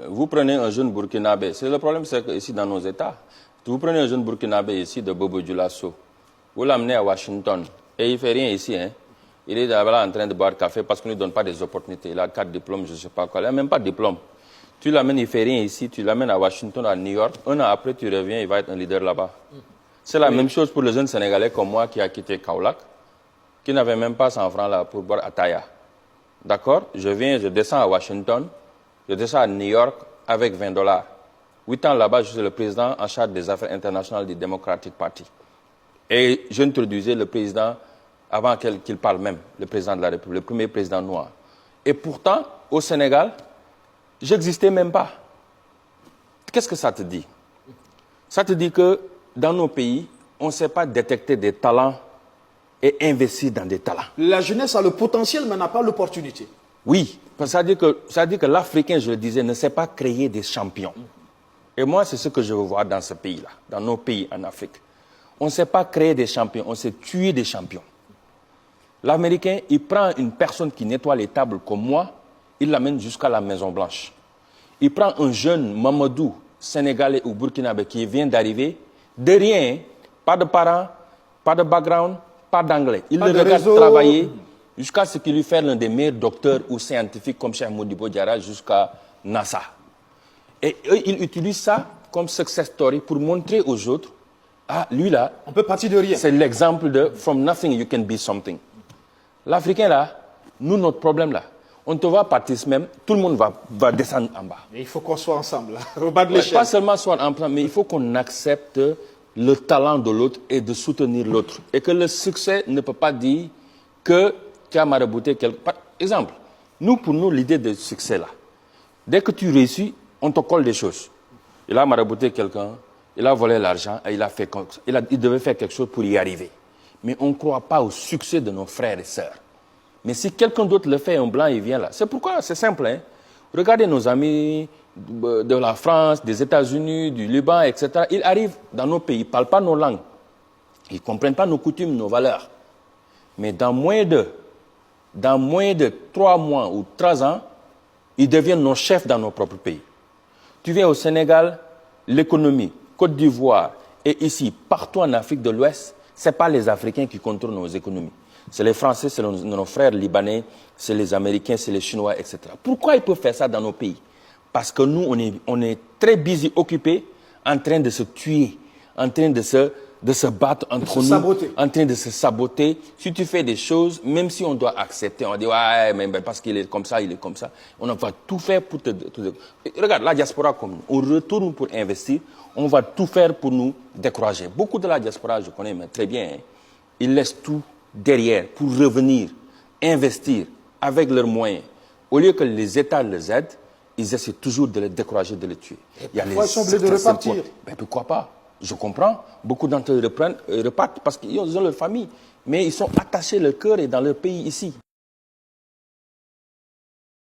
vous prenez un jeune Burkinabé, c'est le problème, c'est qu'ici dans nos États, vous prenez un jeune Burkinabé ici de Bobo Dioulasso, vous l'amenez à Washington, et il ne fait rien ici, hein. Il est là en train de boire café parce qu'on ne lui donne pas des opportunités. Il a 4 diplômes, je ne sais pas quoi. Il n'a même pas de diplôme. Tu l'amènes, il ne fait rien ici, tu l'amènes à Washington, à New York. Un an après, tu reviens, il va être un leader là-bas. C'est la même chose pour les jeunes Sénégalais comme moi qui a quitté Kaolack, qui n'avait même pas 100 francs là pour boire Ataya. D'accord? Je viens, je descends à Washington, je descends à New York avec $20. 8 ans là-bas, je suis le président en charge des affaires internationales du Democratic Party. Et j'introduisais le président avant qu'il parle même, le président de la République, le premier président noir. Et pourtant, au Sénégal, je n'existais même pas. Qu'est-ce que ça te dit? Ça te dit que dans nos pays, on ne sait pas détecter des talents et investir dans des talents. La jeunesse a le potentiel, mais n'a pas l'opportunité. Oui, parce que ça dit que l'Africain, je le disais, ne sait pas créer des champions. Et moi, c'est ce que je veux voir dans ce pays-là, dans nos pays en Afrique. On ne sait pas créer des champions, on sait tuer des champions. L'Américain, il prend une personne qui nettoie les tables comme moi, il l'amène jusqu'à la Maison-Blanche. Il prend un jeune Mamadou, Sénégalais ou Burkinabé qui vient d'arriver, de rien, pas de parents, pas de background, pas d'anglais. Il le regarde travailler jusqu'à ce qu'il lui fasse l'un des meilleurs docteurs ou scientifiques comme Cheikh Modibo Diarra jusqu'à NASA. Et eux, ils utilisent ça comme success story pour montrer aux autres, ah, lui là, on peut partir de rien. C'est l'exemple de « from nothing you can be something ». L'Africain là, nous, notre problème là, on te voit partir même, tout le monde va descendre en bas. Mais il faut qu'on soit ensemble, là, au bas de l'échelle. Pas seulement soit ensemble, mais il faut qu'on accepte le talent de l'autre et de soutenir l'autre. Et que le succès ne peut pas dire que tu as marabouté quelqu'un. Par exemple, nous, pour nous, l'idée de succès là, dès que tu réussis, on te colle des choses. Il a marabouté quelqu'un, il a volé l'argent et il devait faire quelque chose pour y arriver. Mais on ne croit pas au succès de nos frères et sœurs. Mais si quelqu'un d'autre le fait, un blanc, il vient là. C'est pourquoi, c'est simple. Hein? Regardez nos amis de la France, des États-Unis, du Liban, etc. Ils arrivent dans nos pays, ils ne parlent pas nos langues. Ils ne comprennent pas nos coutumes, nos valeurs. Mais dans moins de 3 mois ou 3 ans, ils deviennent nos chefs dans nos propres pays. Tu viens au Sénégal, l'économie, Côte d'Ivoire et ici, partout en Afrique de l'Ouest, ce n'est pas les Africains qui contrôlent nos économies. C'est les Français, c'est nos frères libanais, c'est les Américains, c'est les Chinois, etc. Pourquoi ils peuvent faire ça dans nos pays? Parce que nous, on est très busy, occupés, en train de se tuer, en train de se battre entre nous, en train de se saboter. Si tu fais des choses, même si on doit accepter, on va dire, ouais, mais parce qu'il est comme ça, il est comme ça. On va tout faire pour te... Regarde, la diaspora comme nous, on retourne pour investir, on va tout faire pour nous décourager. Beaucoup de la diaspora, je connais mais très bien, hein, ils laissent tout derrière pour revenir, investir avec leurs moyens. Au lieu que les États les aident, ils essaient toujours de les décourager, de les tuer. Il y a les sont obligés de repartir. Ben, pourquoi pas? Je comprends. Beaucoup d'entre eux repartent parce qu'ils ont leur famille. Mais ils sont attachés, leur cœur est dans leur pays ici.